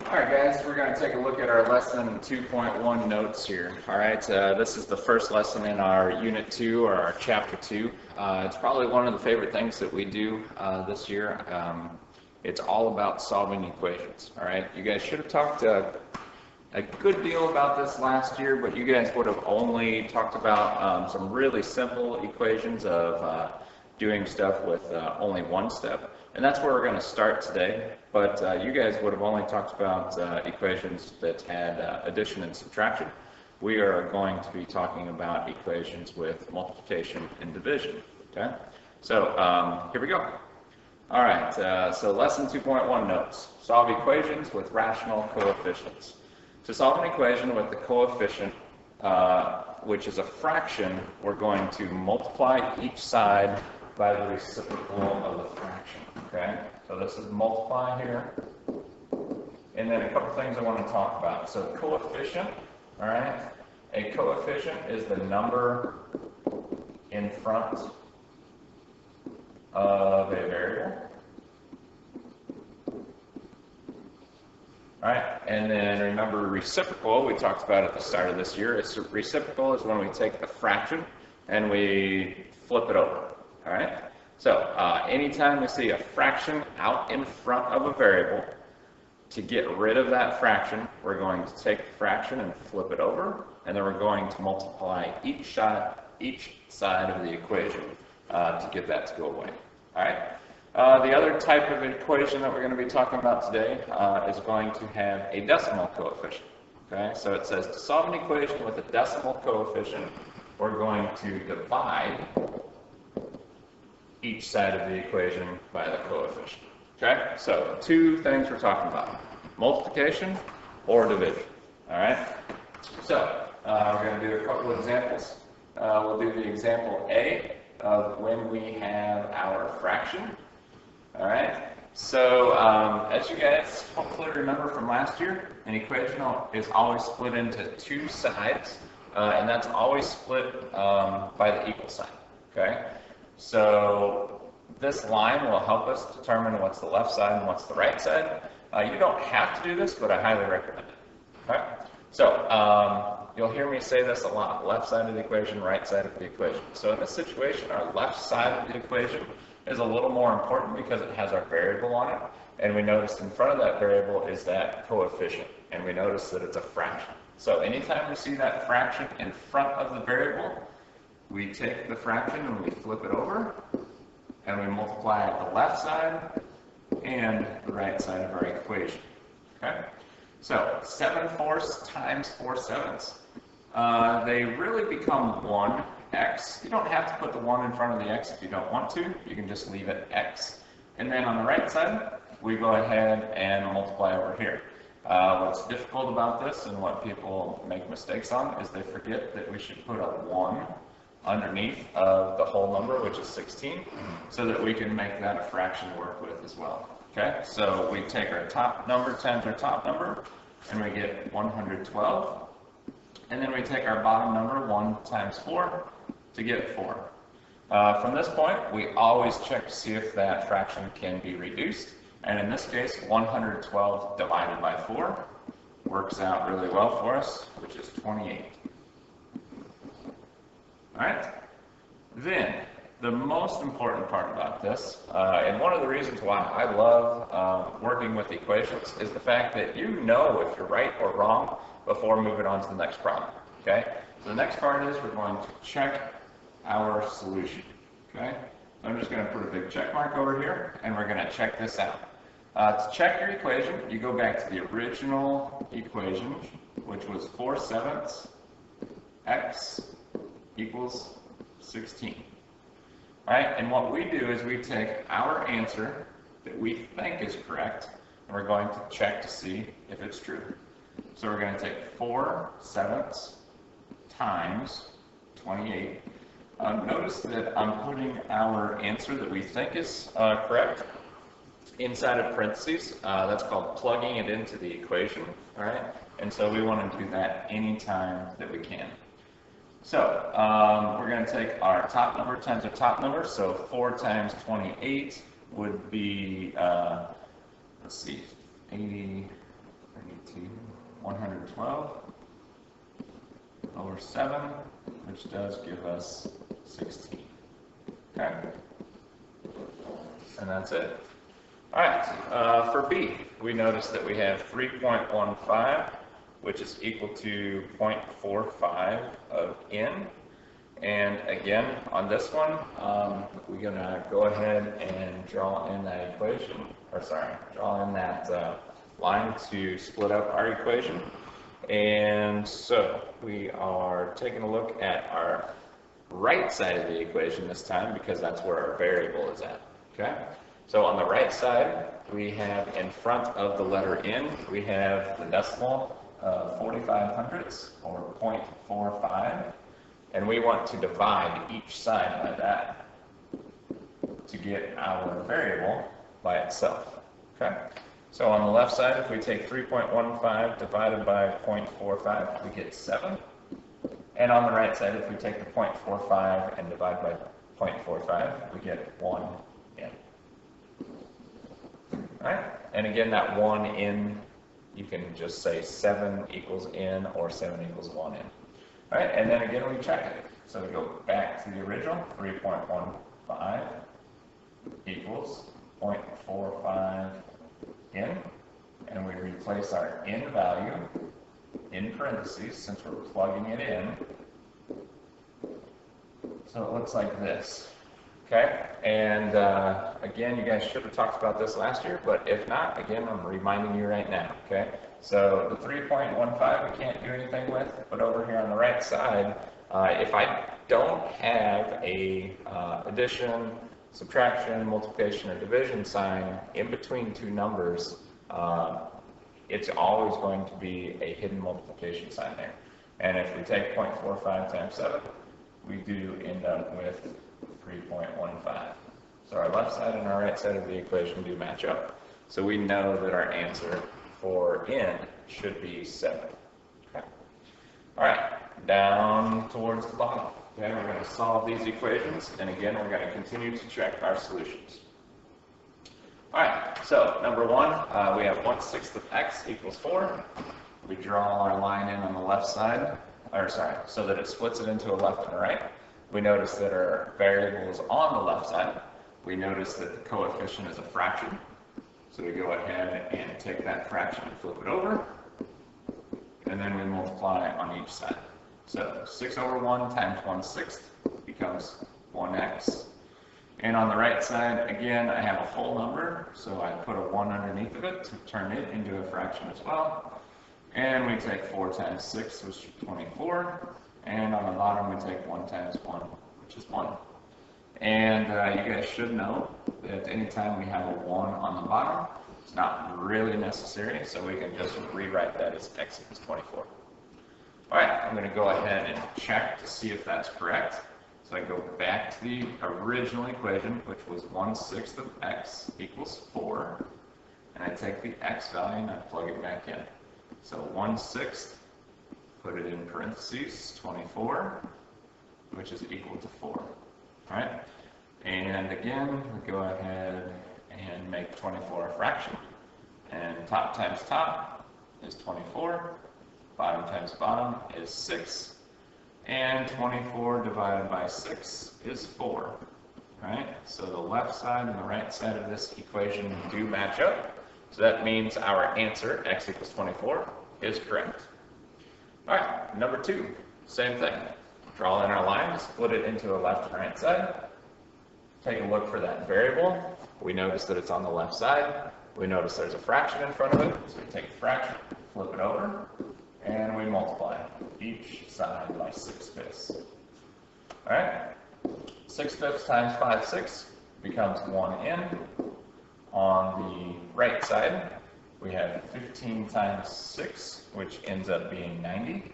Alright guys, we're going to take a look at our lesson 2.1 notes here. Alright, this is the first lesson in our Unit 2 or our Chapter 2. It's probably one of the favorite things that we do this year. It's all about solving equations. Alright, you guys should have talked a good deal about this last year, but you guys would have only talked about some really simple equations of doing stuff with only one step. And that's where we're going to start today, but you guys would have only talked about equations that had addition and subtraction. We are going to be talking about equations with multiplication and division, okay? So here we go. All right, so lesson 2.1 notes. Solve equations with rational coefficients. To solve an equation with the coefficient, which is a fraction, we're going to multiply each side by the reciprocal of the fraction, okay? So this is multiply here. And then a couple things I want to talk about. So coefficient, all right? A coefficient is the number in front of a variable. All right, and then remember reciprocal, we talked about at the start of this year. Reciprocal is when we take the fraction and we flip it over. All right, so anytime we see a fraction out in front of a variable, to get rid of that fraction, we're going to take the fraction and flip it over, and then we're going to multiply each side of the equation to get that to go away. All right. The other type of equation that we're going to be talking about today is going to have a decimal coefficient. Okay, so it says to solve an equation with a decimal coefficient, we're going to divide each side of the equation by the coefficient. Okay, so two things we're talking about: multiplication or division. All right, so we're going to do a couple of examples. We'll do the example A of when we have our fraction. All right, so as you guys hopefully remember from last year, an equation is always split into two sides, and that's always split by the equal sign. Okay. So this line will help us determine what's the left side and what's the right side. You don't have to do this, but I highly recommend it. Okay? So you'll hear me say this a lot: left side of the equation, right side of the equation. So in this situation, our left side of the equation is a little more important because it has our variable on it, and we notice in front of that variable is that coefficient, and we notice that it's a fraction. So anytime we see that fraction in front of the variable, we take the fraction and we flip it over, and we multiply the left side and the right side of our equation. Okay? So 7/4 times 4/7, they really become 1x. You don't have to put the 1 in front of the x if you don't want to. You can just leave it x. And then on the right side, we go ahead and multiply over here. What's difficult about this and what people make mistakes on is they forget that we should put a 1 underneath of the whole number, which is 16, so that we can make that a fraction to work with as well. Okay, so we take our top number times our top number, and we get 112. And then we take our bottom number, 1 times 4, to get 4. From this point, we always check to see if that fraction can be reduced. And in this case, 112 divided by 4 works out really well for us, which is 28. All right? Then, the most important part about this, and one of the reasons why I love working with equations, is the fact that you know if you're right or wrong before moving on to the next problem. Okay? So the next part is we're going to check our solution. Okay? So I'm just going to put a big check mark over here, and we're going to check this out. To check your equation, you go back to the original equation, which was 4/7 x equals 16. All right, and what we do is we take our answer that we think is correct, and we're going to check to see if it's true. So we're going to take 4/7 times 28. Notice that I'm putting our answer that we think is correct inside of parentheses. That's called plugging it into the equation. All right, and so we want to do that anytime that we can. So we're going to take our top number times our top number. So 4 times 28 would be, let's see, 80, 32, 112 over 7, which does give us 16. Okay? And that's it. All right, for B, we notice that we have 3.15, which is equal to 0.45 of n. And again, on this one, we're going to go ahead and draw in that equation, or sorry, draw in that line to split up our equation. And so we are taking a look at our right side of the equation this time because that's where our variable is at. Okay? So on the right side, we have in front of the letter n, we have the decimal of 45 hundredths, or 0.45. And we want to divide each side by that to get our variable by itself. Okay? So on the left side, if we take 3.15 divided by 0.45, we get 7. And on the right side, if we take the 0.45 and divide by 0.45, we get 1 n. Alright? And again, that 1 n, you can just say 7 equals n or 7 equals 1 n. Alright, and then again we check it. So we go back to the original, 3.15 equals 0.45 n, and we replace our n value in parentheses since we're plugging it in. So it looks like this. Okay, and again, you guys should have talked about this last year, but if not, again, I'm reminding you right now. Okay, so the 3.15 we can't do anything with, but over here on the right side, if I don't have a addition, subtraction, multiplication, or division sign in between two numbers, it's always going to be a hidden multiplication sign there. And if we take 0.45 times 7, we do end up with 3.15. So our left side and our right side of the equation do match up. So we know that our answer for n should be 7. Okay. All right, down towards the bottom. Okay, we're going to solve these equations, and again, we're going to continue to check our solutions. All right, so number 1, we have 1/6 of x equals 4. We draw our line in on the left side, so that it splits it into a left and a right. We notice that our variable is on the left side. We notice that the coefficient is a fraction. So we go ahead and take that fraction and flip it over. And then we multiply on each side. So 6 over 1 times 1/6 becomes 1x. And on the right side, again, I have a whole number. So I put a 1 underneath of it to turn it into a fraction as well. And we take 4 times 6, which is 24. And on the bottom, we take 1 times 1, which is 1. And you guys should know that anytime we have a 1 on the bottom, it's not really necessary, so we can just rewrite that as x equals 24. All right, I'm going to go ahead and check to see if that's correct. So I go back to the original equation, which was 1/6 of x equals 4. And I take the x value and I plug it back in. So 1/6. Put it in parentheses, 24, which is equal to 4, all right? And again, we go ahead and make 24 a fraction. And top times top is 24, bottom times bottom is 6, and 24 divided by 6 is 4, all right? So the left side and the right side of this equation do match up. So that means our answer, x equals 24, is correct. All right, number 2, same thing. Draw in our line, split it into a left and right side. Take a look for that variable. We notice that it's on the left side. We notice there's a fraction in front of it, so we take a fraction, flip it over, and we multiply each side by 6/5. All right, 6/5 times 5/6 becomes 1n. On the right side, we have 15 times 6, which ends up being 90.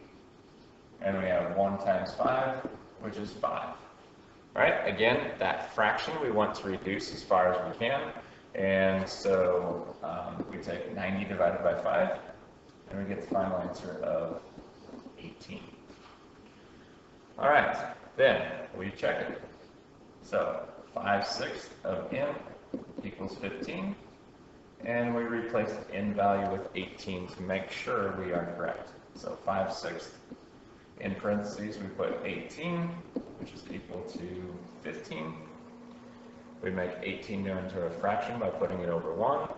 And we have 1 times 5, which is 5. Right? Again, that fraction we want to reduce as far as we can. And so we take 90 divided by 5, and we get the final answer of 18. All right, then we check it. So 5/6 of n equals 15. and we replace the n value with 18 to make sure we are correct. So 5/6. In parentheses, we put 18, which is equal to 15. We make 18 into a fraction by putting it over 1.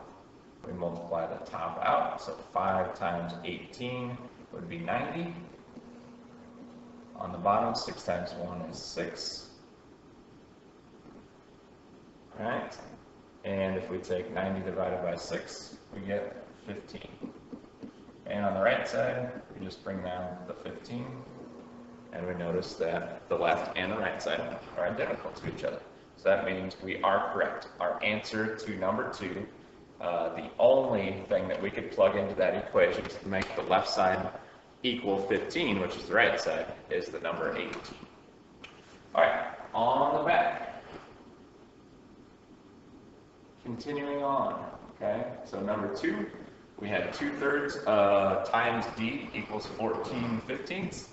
We multiply the top out, so 5 times 18 would be 90. On the bottom, 6 times 1 is 6. All right, and if we take 90 divided by 6, we get 15. And on the right side, we just bring down the 15, and we notice that the left and the right side are identical to each other. So that means we are correct. Our answer to number 2, the only thing that we could plug into that equation to make the left side equal 15, which is the right side, is the number 18. All right, on the back. Continuing on, okay? So number 2, we had 2/3 times d equals 14/15.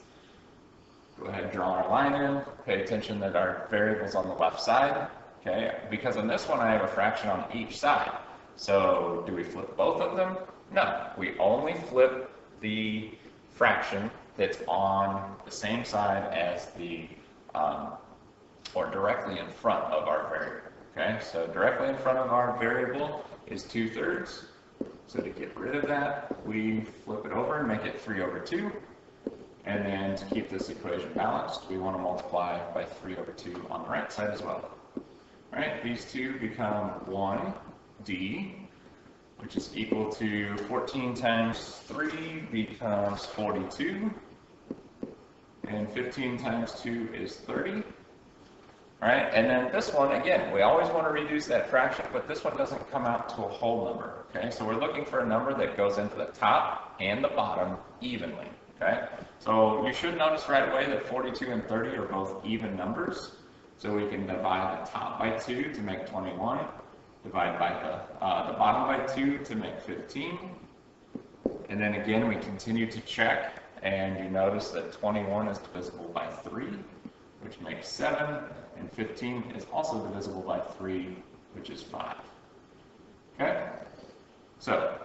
Go ahead and draw our line in. Pay attention that our variable's on the left side, okay? Because on this one, I have a fraction on each side. So do we flip both of them? No, we only flip the fraction that's on the same side as the, or directly in front of our variable, okay? So directly in front of our variable is 2/3. So to get rid of that, we flip it over and make it 3/2. And then to keep this equation balanced, we want to multiply by 3/2 on the right side as well. All right, these two become 1d, which is equal to 14 times 3 becomes 42. And 15 times 2 is 30. All right, and then this one, again, we always want to reduce that fraction, but this one doesn't come out to a whole number, okay? So we're looking for a number that goes into the top and the bottom evenly, okay? So you should notice right away that 42 and 30 are both even numbers. So we can divide the top by 2 to make 21, divide by the bottom by 2 to make 15. And then again, we continue to check, and you notice that 21 is divisible by 3, which makes 7, and 15 is also divisible by 3, which is 5. Okay? So,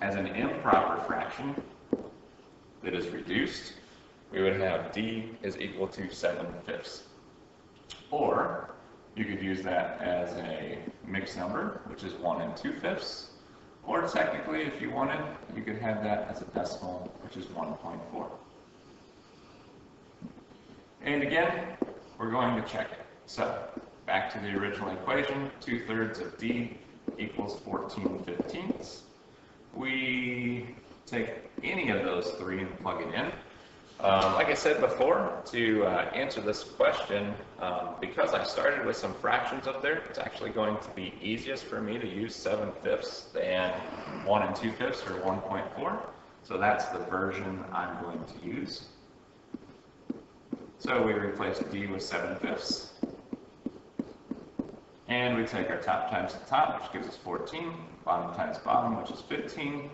as an improper fraction that is reduced, we would have d is equal to 7/5. Or, you could use that as a mixed number, which is 1 2/5. Or technically, if you wanted, you could have that as a decimal, which is 1.4. And again, we're going to check it. So, back to the original equation, 2/3 of d equals 14/15. We take any of those 3 and plug it in. Like I said before, to answer this question, because I started with some fractions up there, it's actually going to be easiest for me to use 7/5 than 1 2/5 or 1.4. So that's the version I'm going to use. So we replace d with 7/5. And we take our top times the top, which gives us 14, bottom times bottom, which is 15,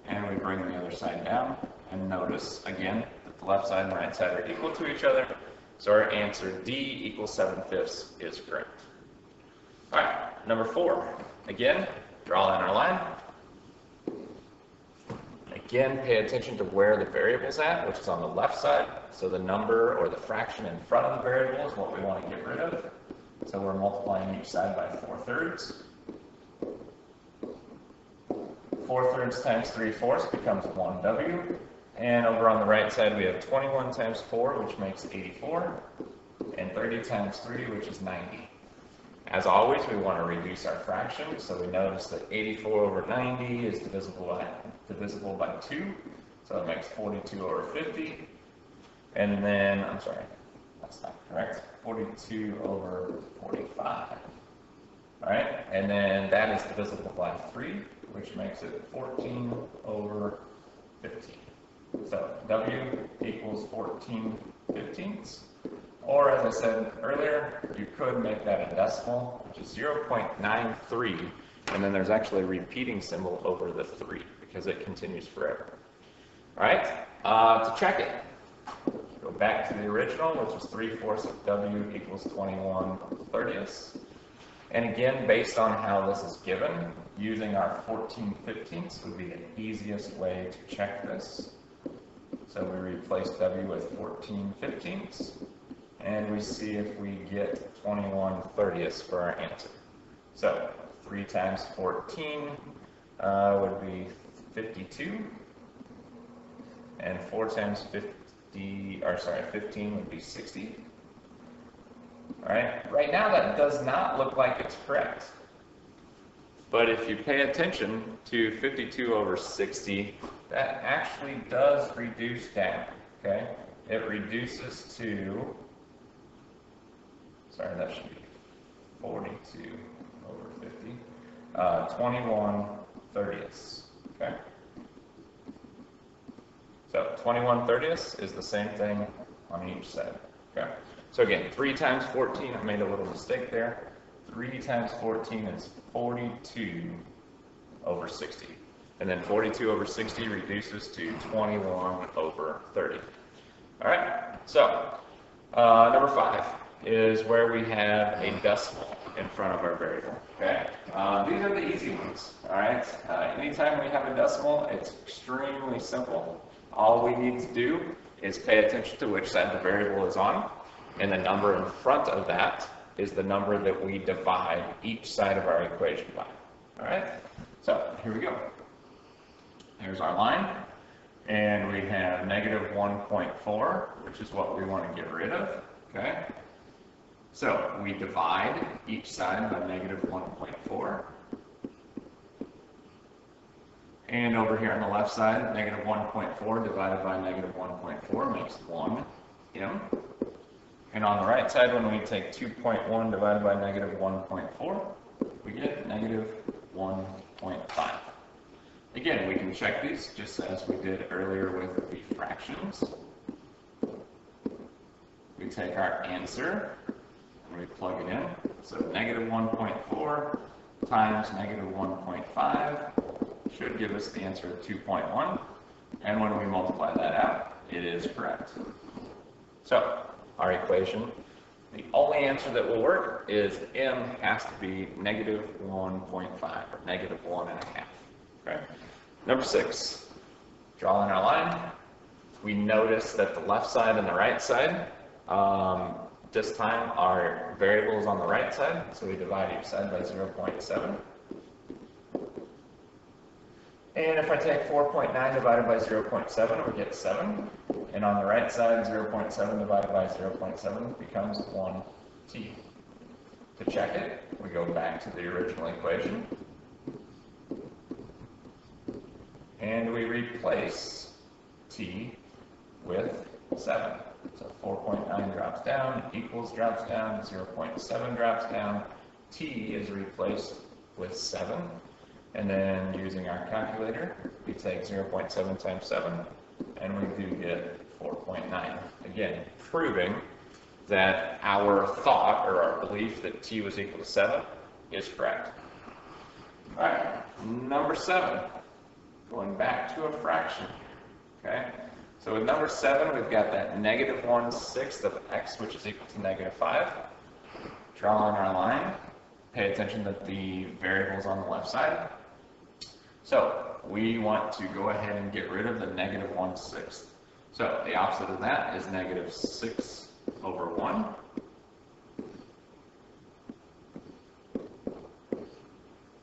and we bring the other side down, and notice, again, that the left side and the right side are equal to each other, so our answer, d equals 7/5, is correct. All right, number 4. Again, draw in our line. Again, pay attention to where the variable's at, which is on the left side, so the number or the fraction in front of the variable is what we want to get rid of. So we're multiplying each side by 4/3. 4/3 times 3/4 becomes 1w. And over on the right side, we have 21 times 4, which makes 84. And 30 times 3, which is 90. As always, we want to reduce our fraction. So we notice that 84 over 90 is divisible by 2. So it makes 42 over 50. And then, I'm sorry, that's not correct. 42 over 45. All right, and then that is divisible by 3, which makes it 14 over 15. So W equals 14/15. Or as I said earlier, you could make that a decimal, which is 0.93, and then there's actually a repeating symbol over the 3 because it continues forever. All right, to check it, go back to the original, which is 3/4 of W equals 21/30. And again, based on how this is given, using our 14/15ths would be the easiest way to check this. So we replace W with 14/15ths, and we see if we get 21/30ths for our answer. So 3 times 14 would be 52, and 4 times 15 would be 60. All right, right now that does not look like it's correct. But if you pay attention to 52 over 60, that actually does reduce down, okay? It reduces to, sorry, that should be 42 over 50, 21/30ths, okay? So 21/30ths is the same thing on each side, okay? So again, 3 times 14, I made a little mistake there. 3 times 14 is 42 over 60. And then 42 over 60 reduces to 21 over 30. All right, so number 5 is where we have a decimal in front of our variable, okay? These are the easy ones, all right? Anytime we have a decimal, it's extremely simple. All we need to do is pay attention to which side the variable is on, and the number in front of that is the number that we divide each side of our equation by. All right, so here we go. Here's our line, and we have -1.4, which is what we want to get rid of, okay? So we divide each side by -1.4. And over here on the left side, -1.4 divided by -1.4 makes 1m. And on the right side, when we take 2.1 divided by -1.4, we get -1.5. Again, we can check these just as we did earlier with the fractions. We take our answer and we plug it in. So -1.4 times -1.5 should give us the answer of 2.1. And when we multiply that out, it is correct. So our equation, the only answer that will work is m has to be -1.5 or -1.5. Okay. Number 6, drawing our line. We notice that the left side and the right side, this time our variable is on the right side, so we divide each side by 0.7. And if I take 4.9 divided by 0.7, we get 7. And on the right side, 0.7 divided by 0.7 becomes 1t. To check it, we go back to the original equation. And we replace t with 7. So 4.9 drops down, equals drops down, 0.7 drops down. T is replaced with 7. And then using our calculator, we take 0.7 times 7, and we do get 4.9. Again, proving that our thought or our belief that t was equal to 7 is correct. All right, number 7, going back to a fraction. Okay, so with number 7, we've got that -1/6 of x, which is equal to -5. Drawing our line, pay attention that the variable is on the left side. So we want to go ahead and get rid of the -1/6. So the opposite of that is -6 over 1.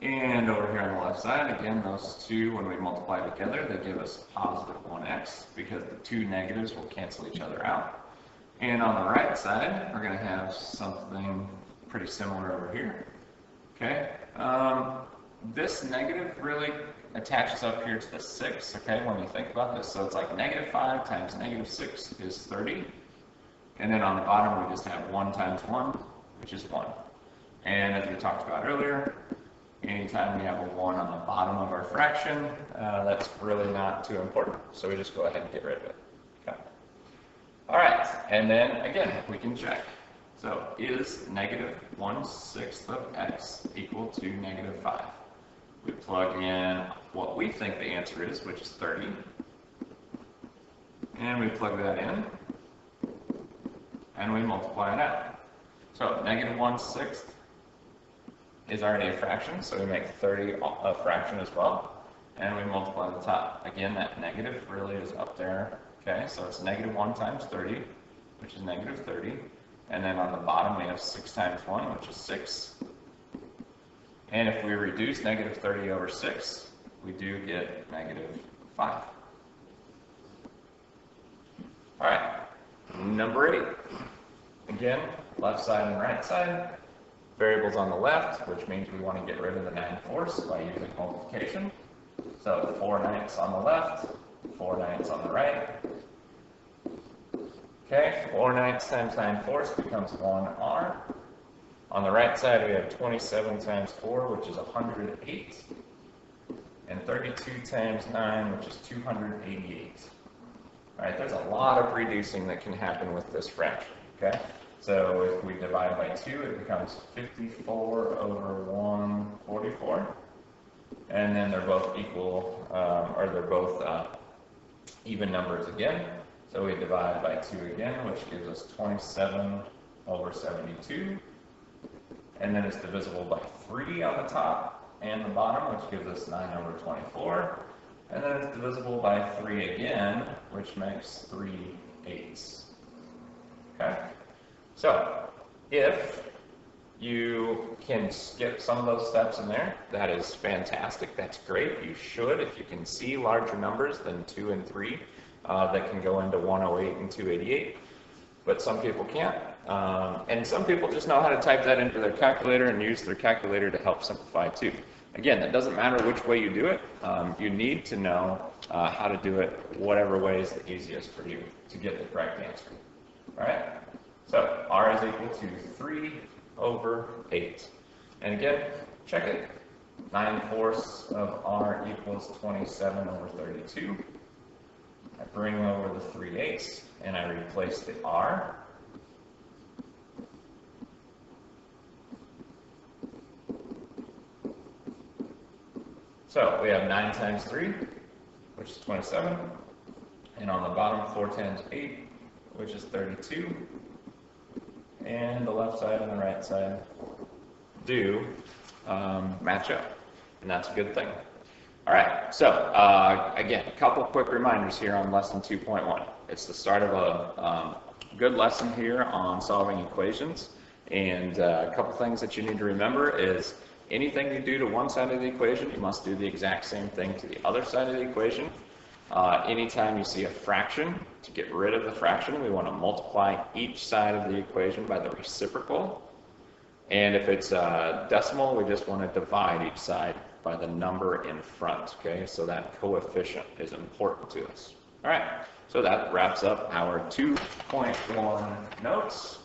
And over here on the left side, again, those two, when we multiply together, they give us positive 1x because the two negatives will cancel each other out. And on the right side, we're going to have something pretty similar over here. Okay, this negative really attaches up here to the 6, okay, when we think about this. So it's like -5 times -6 is 30. And then on the bottom, we just have 1 times 1, which is 1. And as we talked about earlier, anytime we have a 1 on the bottom of our fraction, that's really not too important. So we just go ahead and get rid of it. Okay. All right, and then again, we can check. So is -1/6 of x equal to -5? We plug in what we think the answer is, which is 30. And we plug that in. And we multiply it out. So -1/6 is already a fraction, so we make 30 a fraction as well. And we multiply the top. Again, that negative really is up there. Okay, so it's negative 1 times 30, which is negative 30. And then on the bottom, we have 6 times 1, which is 6. And if we reduce negative 30 over 6, we do get negative 5. All right, number 8. Again, left side and right side. Variables on the left, which means we want to get rid of the 9/4 by using multiplication. So 4/9 on the left, 4/9 on the right. Okay, 4/9 times 9/4 becomes 1r. On the right side, we have 27 times 4, which is 108. And 32 times 9, which is 288. All right, there's a lot of reducing that can happen with this fraction, okay? So if we divide by 2, it becomes 54 over 144. And then they're both equal, or they're both even numbers again. So we divide by 2 again, which gives us 27 over 72. And then it's divisible by 3 on the top and the bottom, which gives us 9 over 24. And then it's divisible by 3 again, which makes 3/8. Okay? So, if you can skip some of those steps in there, that is fantastic. That's great. You should, if you can see larger numbers than 2 and 3 that can go into 108 and 288. But some people can't. And some people just know how to type that into their calculator and use their calculator to help simplify too. Again, that doesn't matter which way you do it. You need to know how to do it whatever way is the easiest for you to get the correct answer. All right? So r is equal to 3 over 8. And again, check it. 9/4 of r equals 27 over 32. I bring over the 3/8 and I replace the r. So we have 9 times 3, which is 27. And on the bottom, 4 times 8, which is 32. And the left side and the right side do match up. And that's a good thing. All right, so again, a couple quick reminders here on lesson 2.1. It's the start of a good lesson here on solving equations. And a couple things that you need to remember is anything you do to one side of the equation, you must do the exact same thing to the other side of the equation. Anytime you see a fraction, to get rid of the fraction, we want to multiply each side of the equation by the reciprocal. And if it's decimal, we just want to divide each side by the number in front, okay? So that coefficient is important to us. All right, so that wraps up our 2.1 notes.